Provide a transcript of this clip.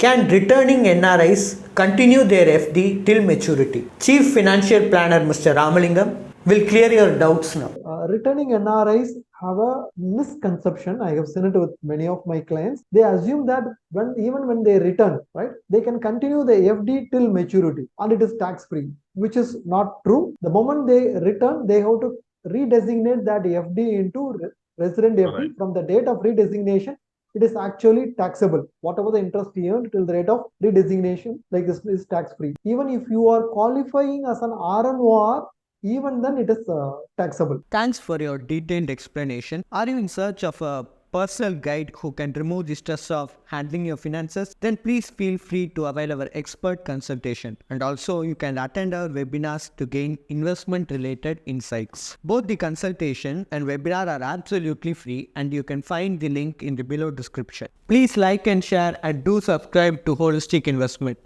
Can returning NRIs continue their FD till maturity? Chief Financial Planner Mr. Ramalingam will clear your doubts now. Returning NRIs have a misconception. I have seen it with many of my clients. They assume that even when they return, right, they can continue the FD till maturity and it is tax free, which is not true. The moment they return, they have to redesignate that FD into resident FD. Right. From the date of redesignation, it is actually taxable. Whatever the interest earned till the rate of redesignation, like this, is tax free. Even if you are qualifying as an RNOR, even then it is taxable. Thanks for your detailed explanation. Are you in search of a personal guide who can remove the stress of handling your finances? Then please feel free to avail our expert consultation. And also you can attend our webinars to gain investment related insights. Both the consultation and webinar are absolutely free and you can find the link in the below description. Please like and share and do subscribe to Holistic Investment.